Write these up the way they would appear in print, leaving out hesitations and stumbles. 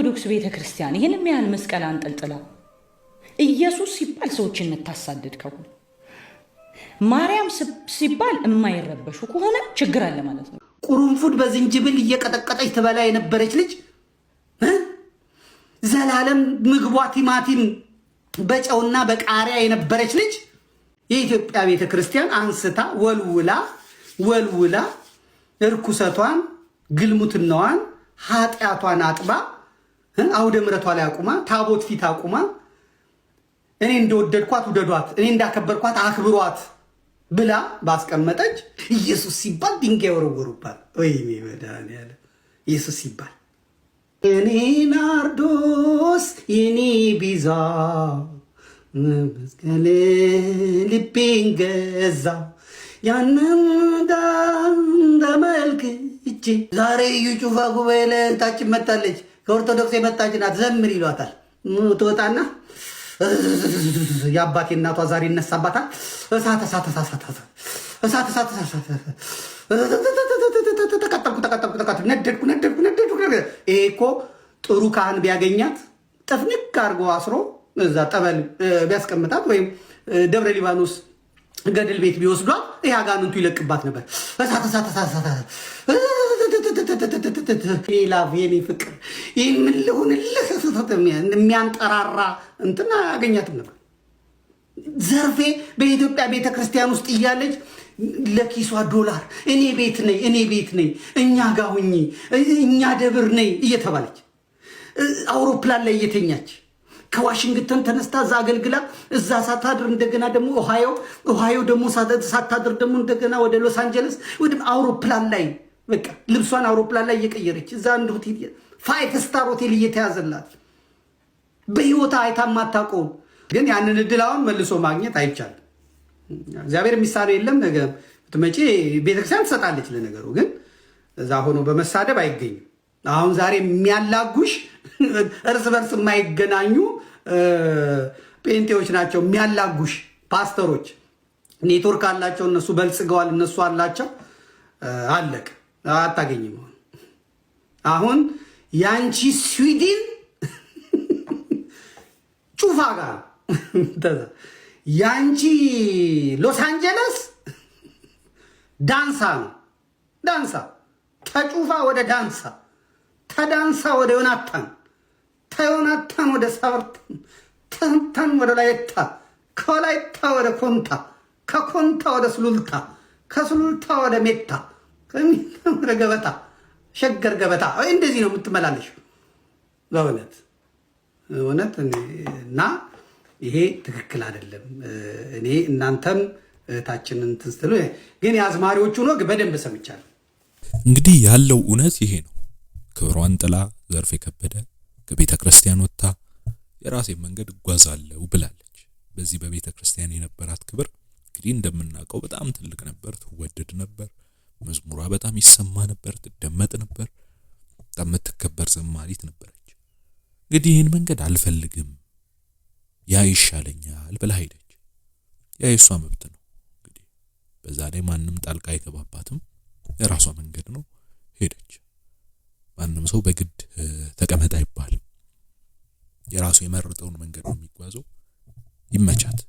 ኦርቶዶክስ ቤተክርስቲያን ይሄን የሚያህል መስቀል አንጠልጥላ ኢየሱስ ሲባል ሰዎችን የምታሳድድ ከሆነ ማርያም ሲባል የማይረበሹ ከሆነ ችግር አለ ማለት ነው። ቁርንፉድ በዝንጅብል እየቀጠቀጠች ትበላ የነበረች ልጅ ዘላለም ምግቧ ቲማቲም በጨውና በቃሪያ የነበረች ልጅ የኢትዮጵያ ቤተክርስቲያን አንስታ ወልውላ እርኩሰቷን ግልሙትናዋን ኃጢአቷን አጥባ አውደ ምሕረቷ ላይ አቁማ ታቦት ፊት አቁማ እኔ እንደወደድኳት ውደዷት፣ እኔ እንዳከበርኳት አክብሯት ብላ ባስቀመጠች ኢየሱስ ሲባል ድንጋይ ወረወሩባት። ወይኔ መድኃኒዓለም ኢየሱስ ሲባል እኔ ናርዶስ የኔ ቢዛ መስቀል ልቤን ገዛ ያንን ተመልክቼ ዛሬ እዩ ጩፋ ጉባኤ ላይ ታችን መጣለች። ከኦርቶዶክስ የመጣች ናት። ዘምር ይሏታል። ትወጣና የአባቴ እናቷ ዛሬ ይነሳባታል። እሳት ተቃጠልኩ ነደድኩ። ይሄ እኮ ጥሩ ካህን ቢያገኛት ጥፍንክ አድርጎ አስሮ እዛ ጠበል ቢያስቀምጣት ወይም ደብረ ሊባኖስ ገደል ቤት ቢወስዷት ይሄ አጋንንቱ ይለቅባት ነበር። ላቭ የኔ ፍቅር ይህ ምን ልሁንልህ የሚያንጠራራ እንትን አያገኛትም ነበር። ዘርፌ በኢትዮጵያ ቤተክርስቲያን ውስጥ እያለች ለኪሷ ዶላር እኔ ቤት ነኝ እኛ ጋ ሁኚ እኛ ደብር ነኝ እየተባለች አውሮፕላን ላይ እየተኛች ከዋሽንግተን ተነስታ እዛ አገልግላ እዛ ሳታድር እንደገና ደግሞ ኦሃዮ ደግሞ ሳታድር ደግሞ እንደገና ወደ ሎስ አንጀለስ ወደ አውሮፕላን ላይ በቃ ልብሷን አውሮፕላን ላይ እየቀየረች እዛ አንድ ሆቴል 5 ስታር ሆቴል እየተያዘላት በህይወታ አይታ ማታውቀው ግን ያንን እድል አሁን መልሶ ማግኘት አይቻልም። እግዚአብሔር የሚሳነው የለም። ነገ ትመጪ ቤተክርስቲያን ትሰጣለች። ለነገሩ ግን እዛ ሆኖ በመሳደብ አይገኝም። አሁን ዛሬ የሚያላጉሽ እርስ በርስ የማይገናኙ ጴንጤዎች ናቸው የሚያላጉሽ። ፓስተሮች ኔትወርክ አላቸው፣ እነሱ በልጽገዋል፣ እነሱ አላቸው። አለቅ አታገኝም። አሁን ያንቺ ስዊድን ጩፋ ጋር ያንቺ ሎስ አንጀለስ ዳንሳ ነው። ዳንሳ ተጩፋ ወደ ዳንሳ፣ ተዳንሳ ወደ ዮናታን፣ ተዮናታን ወደ ሳበርታን፣ ተንታን ወደ ላይታ፣ ከላይታ ወደ ኮንታ፣ ከኮንታ ወደ ስሉልታ፣ ከስሉልታ ወደ ሜታ፣ ከሜታ ወደ ገበታ፣ ሸገር ገበታ። እንደዚህ ነው የምትመላለሽ በእውነት እውነት። እና ይሄ ትክክል አይደለም። እኔ እናንተም እህታችንን ትስትሉ ግን የአዝማሪዎቹን ወግ በደንብ ሰምቻለሁ። እንግዲህ ያለው እውነት ይሄ ነው። ክብሯን ጥላ ዘርፌ ከበደ ከቤተ ክርስቲያን ወጥታ የራሴ መንገድ እጓዛለሁ ብላለች። በዚህ በቤተ ክርስቲያን የነበራት ክብር እንግዲህ እንደምናውቀው በጣም ትልቅ ነበር፣ ትወደድ ነበር፣ መዝሙሯ በጣም ይሰማ ነበር፣ ትደመጥ ነበር፣ በጣም የምትከበር ዘማሪት ነበረች። እንግዲህ ይህን መንገድ አልፈልግም ያ ይሻለኛል ብላ ሄደች። ያ የሷ መብት ነው። እንግዲህ በዛ ላይ ማንም ጣልቃ አይገባባትም። የራሷ መንገድ ነው፣ ሄደች። ማንም ሰው በግድ ተቀመጥ አይባልም። የራሱ የመረጠውን መንገድ ነው የሚጓዘው። ይመቻት፣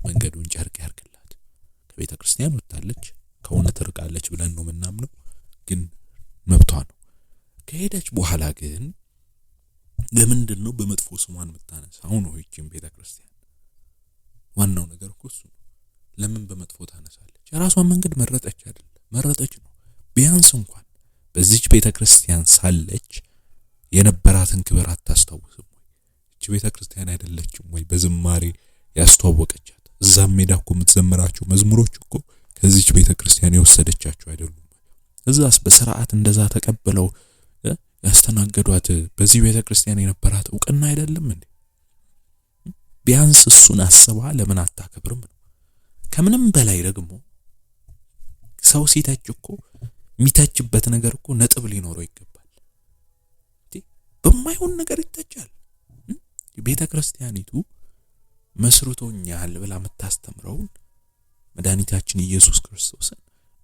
መንገዱን ጨርቅ ያርግላት። ከቤተ ክርስቲያን ወጣለች፣ ከእውነት ርቃለች ብለን ነው የምናምነው፣ ግን መብቷ ነው። ከሄደች በኋላ ግን ለምንድን ነው በመጥፎ ስሟን የምታነሳው ነው ይህችን ቤተ ክርስቲያን? ዋናው ነገር እኮ እሱ ነው። ለምን በመጥፎ ታነሳለች? የራሷን መንገድ መረጠች አይደል? መረጠች ነው። ቢያንስ እንኳን በዚች ቤተ ክርስቲያን ሳለች የነበራትን ክብር አታስታውስም ወይ? እቺ ቤተ ክርስቲያን አይደለችም ወይ በዝማሬ ያስተዋወቀቻት? እዛም ሜዳ እኮ የምትዘምራቸው መዝሙሮች እኮ ከዚች ቤተ ክርስቲያን የወሰደቻቸው አይደሉም? እዛስ በስርዓት እንደዛ ተቀበለው ያስተናገዷት በዚህ ቤተ ክርስቲያን የነበራት ዕውቅና አይደለም እንዴ? ቢያንስ እሱን አስባ ለምን አታከብርም ነው። ከምንም በላይ ደግሞ ሰው ሲተች እኮ የሚተችበት ነገር እኮ ነጥብ ሊኖረው ይገባል። በማይሆን ነገር ይተቻል። ቤተ ክርስቲያኒቱ መስርቶኛል ብላ የምታስተምረውን መድኃኒታችን ኢየሱስ ክርስቶስን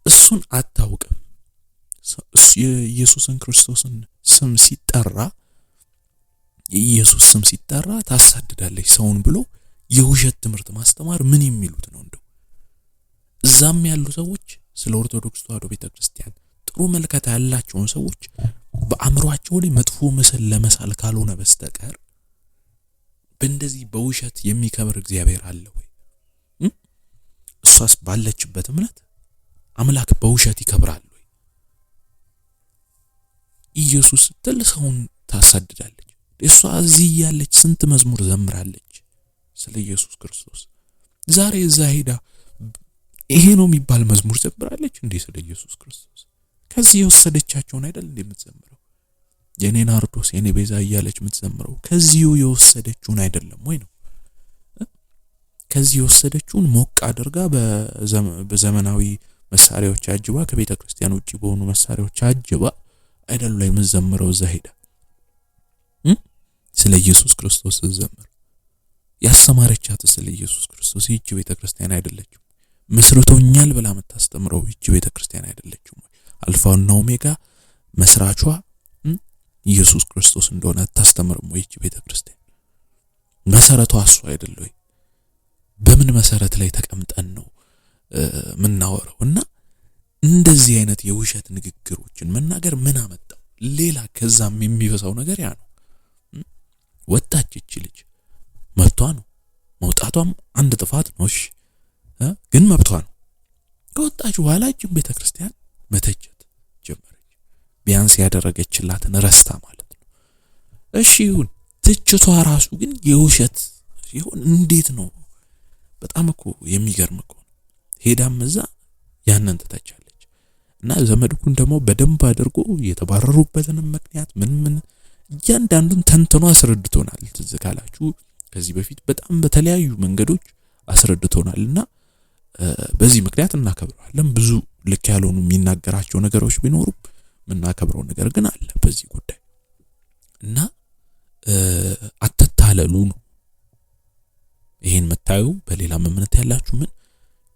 እሱን አታውቅም። የኢየሱስን ክርስቶስን ስም ሲጠራ የኢየሱስ ስም ሲጠራ ታሳድዳለች ሰውን ብሎ የውሸት ትምህርት ማስተማር ምን የሚሉት ነው? እንደው እዛም ያሉ ሰዎች ስለ ኦርቶዶክስ ተዋሕዶ ቤተክርስቲያን ጥሩ መልከታ ያላቸውን ሰዎች በአእምሮአቸው ላይ መጥፎ ምስል ለመሳል ካልሆነ በስተቀር በእንደዚህ በውሸት የሚከብር እግዚአብሔር አለ ወይ? እሷስ ባለችበት እምነት አምላክ በውሸት ይከብራል ወይ? ኢየሱስ ስትል ሰውን ታሳድዳለች። እሷ እዚህ ያለች ስንት መዝሙር ዘምራለች ስለ ኢየሱስ ክርስቶስ። ዛሬ እዛ ሄዳ ይሄ ነው የሚባል መዝሙር ዘምራለች እንዴ ስለ ኢየሱስ ክርስቶስ? ከዚህ የወሰደቻቸውን አይደል እንዴ የምትዘምረው? የኔ ናርዶስ የኔ ቤዛ እያለች የምትዘምረው ከዚሁ የወሰደችውን አይደለም ወይ ነው? ከዚህ የወሰደችውን ሞቅ አድርጋ በዘመናዊ መሳሪያዎች አጅባ ከቤተ ክርስቲያን ውጪ በሆኑ መሳሪያዎች አጅባ አይደል ላይ የምትዘምረው እዛ ሄዳ ስለ ኢየሱስ ክርስቶስ ዘምር። ያስተማረቻት ስለ ኢየሱስ ክርስቶስ ይህች ቤተ ክርስቲያን አይደለችም? መስርቶኛል ብላ የምታስተምረው ይህች ቤተ ክርስቲያን አይደለችም ወይ? አልፋውና ኦሜጋ መስራቿ ኢየሱስ ክርስቶስ እንደሆነ ታስተምርም ወይ ይህች ቤተ ክርስቲያን? መሰረቷ እሱ አይደል ወይ? በምን መሰረት ላይ ተቀምጠን ነው ምናወራው? እና እንደዚህ አይነት የውሸት ንግግሮችን መናገር ምን አመጣው? ሌላ ከዛም የሚበዛው ነገር ያ ነው። ወጣች እቺ ልጅ መብቷ ነው። መውጣቷም አንድ ጥፋት ነው። እሺ ግን መብቷ ነው። ከወጣች በኋላ እቺን ቤተክርስቲያን መተቸት ጀመረች። ቢያንስ ያደረገችላትን ረስታ ማለት ነው። እሺ ይሁን፣ ትችቷ ራሱ ግን የውሸት ሲሆን እንዴት ነው? በጣም እኮ የሚገርም እኮ ነው። ሄዳም እዛ ያንን ተተቻለች እና ዘመድኩን ደግሞ በደንብ አድርጎ የተባረሩበትንም ምክንያት ምን እያንዳንዱን ተንተኖ አስረድቶናል። ትዝ ካላችሁ ከዚህ በፊት በጣም በተለያዩ መንገዶች አስረድቶናልና በዚህ ምክንያት እናከብረዋለን። ብዙ ልክ ያልሆኑ የሚናገራቸው ነገሮች ቢኖሩም የምናከብረው ነገር ግን አለ በዚህ ጉዳይ እና አትታለሉ ነው። ይሄን መታዩ በሌላ እምነት ያላችሁ ምን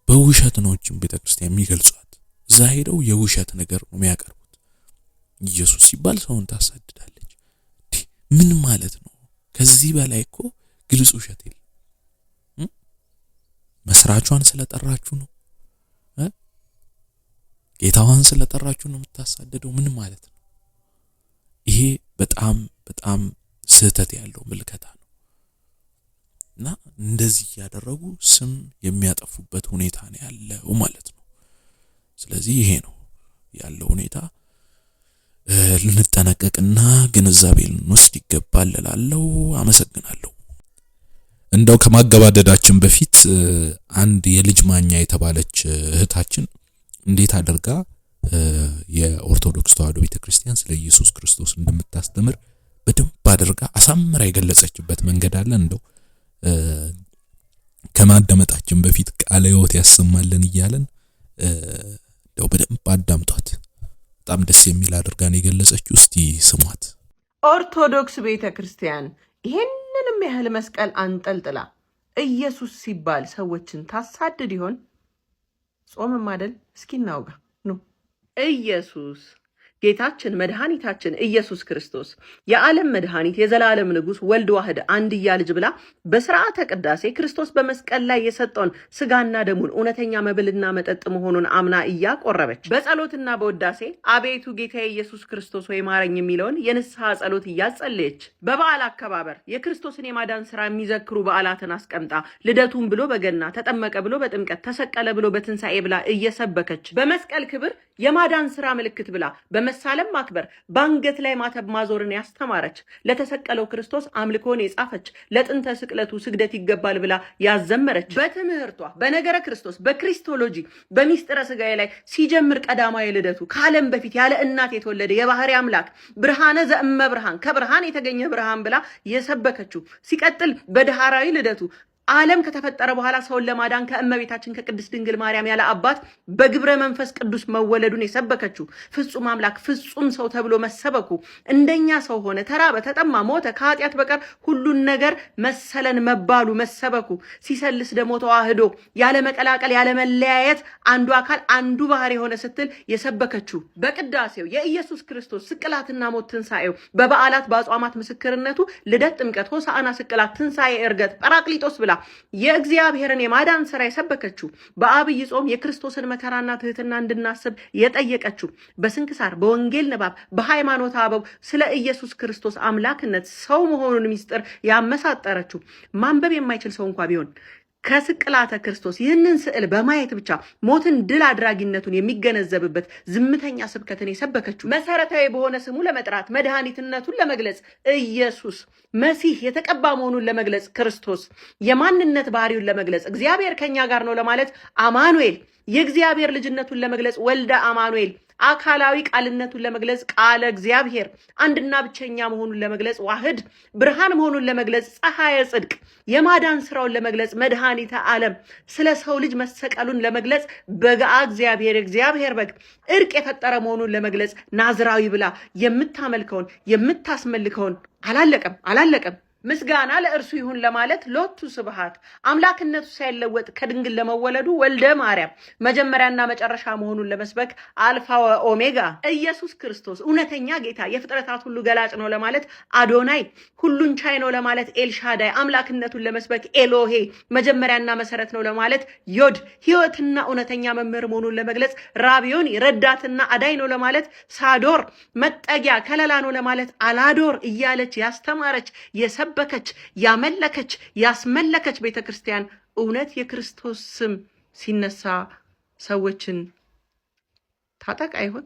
በውሸት ነው እቺን ቤተክርስቲያን የሚገልጿት። እዛ ሄደው የውሸት ነገር ነው የሚያቀርቡት። ኢየሱስ ሲባል ሰውን ታሳድዳለች። ምን ማለት ነው? ከዚህ በላይ እኮ ግልጽ ውሸት የለም። መስራቿን ስለጠራችሁ ነው? ጌታዋን ስለጠራችሁ ነው የምታሳደደው? ምን ማለት ነው? ይሄ በጣም በጣም ስህተት ያለው ምልከታ ነው እና እንደዚህ ያደረጉ ስም የሚያጠፉበት ሁኔታ ነው ያለው ማለት ነው። ስለዚህ ይሄ ነው ያለው ሁኔታ። ልንጠነቀቅና ግንዛቤ ልንወስድ ይገባል እላለሁ። አመሰግናለሁ። እንደው ከማገባደዳችን በፊት አንድ የልጅ ማኛ የተባለች እህታችን እንዴት አድርጋ የኦርቶዶክስ ተዋሕዶ ቤተክርስቲያን ስለ ኢየሱስ ክርስቶስ እንደምታስተምር በደንብ አድርጋ አሳምራ የገለጸችበት መንገድ አለ። እንደው ከማዳመጣችን በፊት ቃለ ሕይወት ያሰማልን እያለን እንደው በደንብ አዳምጧት። በጣም ደስ የሚል አድርጋ ነው የገለጸችው። እስቲ ስሟት። ኦርቶዶክስ ቤተክርስቲያን ይሄንንም ያህል መስቀል አንጠልጥላ ኢየሱስ ሲባል ሰዎችን ታሳድድ ይሆን? ጾምም አይደል? እስኪ እናውጋ ነው። ኢየሱስ ጌታችን መድኃኒታችን ኢየሱስ ክርስቶስ የዓለም መድኃኒት የዘላለም ንጉሥ ወልድ ዋህድ አንድያ ልጅ ብላ በሥርዓተ ቅዳሴ ክርስቶስ በመስቀል ላይ የሰጠውን ስጋና ደሙን እውነተኛ መብልና መጠጥ መሆኑን አምና እያቆረበች በጸሎትና በውዳሴ አቤቱ ጌታዬ ኢየሱስ ክርስቶስ ወይ ማረኝ የሚለውን የንስሐ ጸሎት እያጸለየች በበዓል አከባበር የክርስቶስን የማዳን ሥራ የሚዘክሩ በዓላትን አስቀምጣ ልደቱን ብሎ በገና ተጠመቀ ብሎ በጥምቀት ተሰቀለ ብሎ በትንሣኤ ብላ እየሰበከች በመስቀል ክብር የማዳን ሥራ ምልክት ብላ በመሳለም ማክበር በአንገት ላይ ማተብ ማዞርን ያስተማረች ለተሰቀለው ክርስቶስ አምልኮን የጻፈች ለጥንተ ስቅለቱ ስግደት ይገባል ብላ ያዘመረች በትምህርቷ በነገረ ክርስቶስ በክሪስቶሎጂ በሚስጥረ ስጋዬ ላይ ሲጀምር ቀዳማዊ ልደቱ ከዓለም በፊት ያለ እናት የተወለደ የባህሪ አምላክ ብርሃነ ዘእመ ብርሃን ከብርሃን የተገኘ ብርሃን ብላ የሰበከችው ሲቀጥል በዳህራዊ ልደቱ ዓለም ከተፈጠረ በኋላ ሰውን ለማዳን ከእመቤታችን ከቅድስት ድንግል ማርያም ያለ አባት በግብረ መንፈስ ቅዱስ መወለዱን የሰበከችው ፍጹም አምላክ ፍጹም ሰው ተብሎ መሰበኩ እንደኛ ሰው ሆነ፣ ተራበ፣ ተጠማ፣ ሞተ፣ ከኃጢአት በቀር ሁሉን ነገር መሰለን መባሉ መሰበኩ፣ ሲሰልስ ደግሞ ተዋህዶ ያለ መቀላቀል ያለ መለያየት አንዱ አካል አንዱ ባህሪ የሆነ ስትል የሰበከችው በቅዳሴው የኢየሱስ ክርስቶስ ስቅላትና ሞት ትንሣኤው በበዓላት በአጽዋማት ምስክርነቱ ልደት፣ ጥምቀት፣ ሆሳዕና፣ ስቅላት፣ ትንሣኤ፣ ዕርገት፣ ጰራቅሊጦስ ብላ የእግዚአብሔርን የማዳን ስራ የሰበከችው በአብይ ጾም የክርስቶስን መከራና ትህትና እንድናስብ የጠየቀችው በስንክሳር በወንጌል ንባብ በሃይማኖተ አበው ስለ ኢየሱስ ክርስቶስ አምላክነት ሰው መሆኑን ሚስጥር ያመሳጠረችው ማንበብ የማይችል ሰው እንኳ ቢሆን ከስቅላተ ክርስቶስ ይህንን ስዕል በማየት ብቻ ሞትን ድል አድራጊነቱን የሚገነዘብበት ዝምተኛ ስብከትን የሰበከችው መሰረታዊ በሆነ ስሙ ለመጥራት መድኃኒትነቱን ለመግለጽ ኢየሱስ መሲህ የተቀባ መሆኑን ለመግለጽ ክርስቶስ የማንነት ባህሪውን ለመግለጽ እግዚአብሔር ከኛ ጋር ነው ለማለት አማኑኤል የእግዚአብሔር ልጅነቱን ለመግለጽ ወልደ አማኑኤል አካላዊ ቃልነቱን ለመግለጽ ቃለ እግዚአብሔር አንድና ብቸኛ መሆኑን ለመግለጽ ዋህድ ብርሃን መሆኑን ለመግለጽ ፀሐየ ጽድቅ የማዳን ስራውን ለመግለጽ መድኃኒተ ዓለም ስለ ሰው ልጅ መሰቀሉን ለመግለጽ በግአ እግዚአብሔር እግዚአብሔር በግ እርቅ የፈጠረ መሆኑን ለመግለጽ ናዝራዊ ብላ የምታመልከውን የምታስመልከውን አላለቀም ምስጋና ለእርሱ ይሁን ለማለት ሎቱ ስብሐት አምላክነቱ ሳይለወጥ ከድንግል ለመወለዱ ወልደ ማርያም መጀመሪያና መጨረሻ መሆኑን ለመስበክ አልፋ ወኦሜጋ ኢየሱስ ክርስቶስ እውነተኛ ጌታ የፍጥረታት ሁሉ ገላጭ ነው ለማለት አዶናይ ሁሉን ቻይ ነው ለማለት ኤልሻዳይ አምላክነቱን ለመስበክ ኤሎሄ መጀመሪያና መሰረት ነው ለማለት ዮድ ሕይወትና እውነተኛ መምህር መሆኑን ለመግለጽ ራቢዮን ረዳትና አዳይ ነው ለማለት ሳዶር መጠጊያ ከለላ ነው ለማለት አላዶር እያለች ያስተማረች የሰበከች ያመለከች ያስመለከች ቤተክርስቲያን እውነት የክርስቶስ ስም ሲነሳ ሰዎችን ታጠቃ ይሆን?